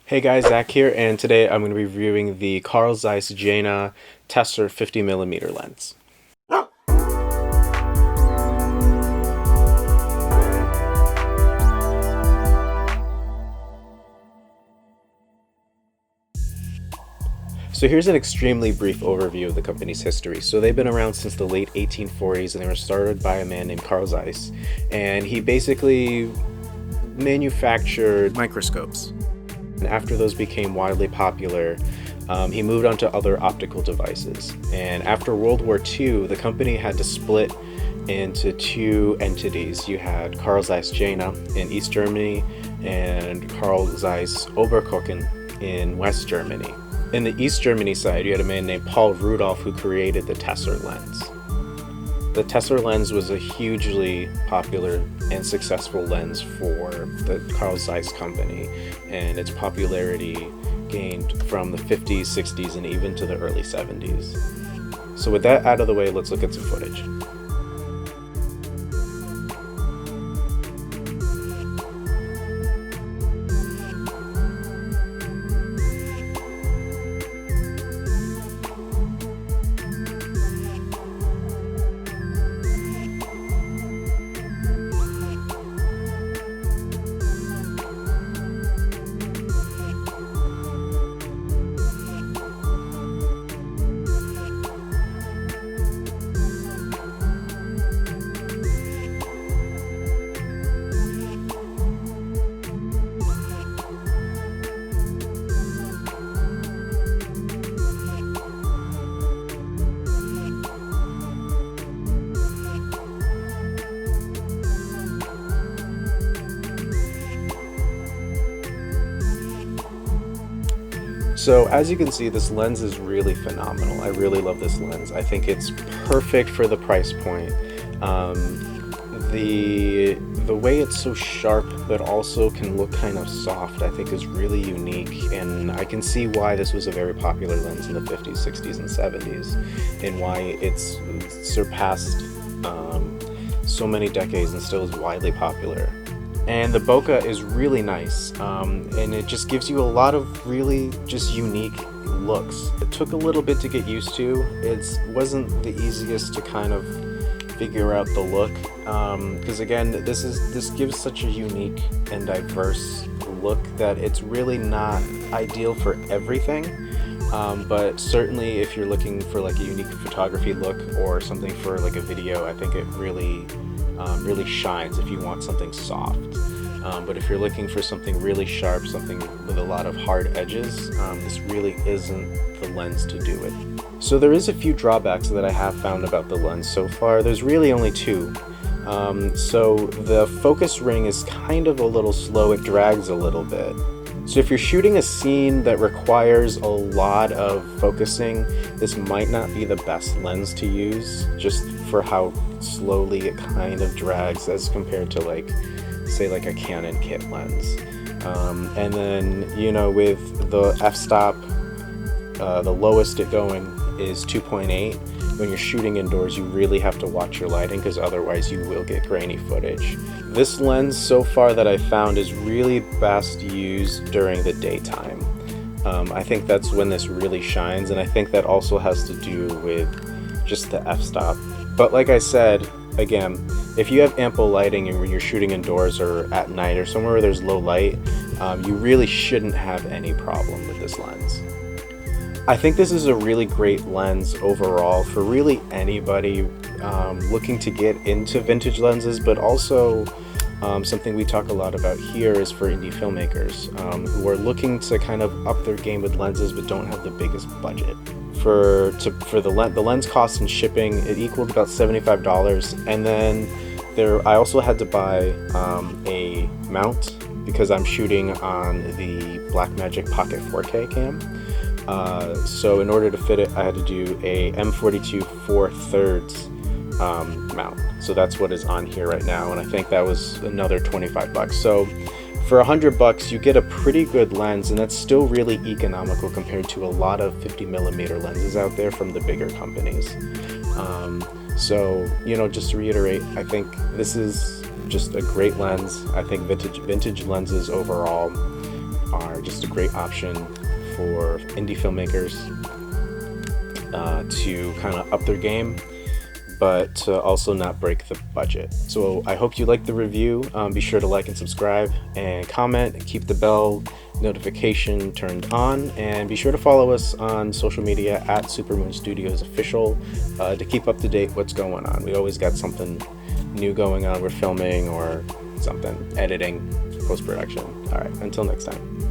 Hey guys, Zach here, and today I'm going to be reviewing the Carl Zeiss Jena Tessar 50mm lens. So here's an extremely brief overview of the company's history. So they've been around since the late 1840s, and they were started by a man named Carl Zeiss, and he basically manufactured microscopes. And after those became widely popular, he moved on to other optical devices. And after World War II, the company had to split into two entities. You had Carl Zeiss Jena in East Germany and Carl Zeiss Oberkochen in West Germany. In the East Germany side, you had a man named Paul Rudolph who created the Tessar lens. The Tessar lens was a hugely popular and successful lens for the Carl Zeiss company, and its popularity gained from the 50s, 60s, and even to the early 70s. So with that out of the way, let's look at some footage. So as you can see, this lens is really phenomenal. I really love this lens. I think it's perfect for the price point. The way it's so sharp but also can look kind of soft, I think is really unique, and I can see why this was a very popular lens in the 50s, 60s, and 70s, and why it's surpassed so many decades and still is widely popular. And the bokeh is really nice, and it just gives you a lot of really just unique looks. It took a little bit to get used to. It wasn't the easiest to kind of figure out the look, because again, this gives such a unique and diverse look that it's really not ideal for everything. But certainly if you're looking for like a unique photography look or something for like a video, I think it really shines if you want something soft. But if you're looking for something really sharp, something with a lot of hard edges, this really isn't the lens to do it. So there is a few drawbacks that I have found about the lens so far. There's really only two. So the focus ring is kind of a little slow, it drags a little bit. So if you're shooting a scene that requires a lot of focusing, this might not be the best lens to use, just for how slowly it kind of drags as compared to like, say like a Canon kit lens. And then, you know, with the f-stop, the lowest it going is 2.8. When you're shooting indoors, you really have to watch your lighting because otherwise you will get grainy footage. This lens so far that I found is really best used during the daytime. I think that's when this really shines, and I think that also has to do with just the f-stop. But like I said, again, if you have ample lighting and when you're shooting indoors or at night or somewhere where there's low light, you really shouldn't have any problem with this lens. I think this is a really great lens overall for really anybody looking to get into vintage lenses, but also something we talk a lot about here is for indie filmmakers who are looking to kind of up their game with lenses but don't have the biggest budget. For the lens cost and shipping, it equaled about $75, and then I also had to buy a mount because I'm shooting on the Blackmagic Pocket 4K cam. So in order to fit it, I had to do a M42 4/3 mount. So that's what is on here right now, and I think that was another $25. So for $100, you get a pretty good lens, and that's still really economical compared to a lot of 50mm lenses out there from the bigger companies. So, you know, just to reiterate, I think this is just a great lens. I think vintage lenses overall are are just a great option for indie filmmakers to kind of up their game, but to also not break the budget. So I hope you liked the review. Be sure to like and subscribe and comment and keep the bell notification turned on, and be sure to follow us on social media at Supermoon Studios Official to keep up to date what's going on. We always got something new going on. We're filming or something, editing, post-production. All right, until next time.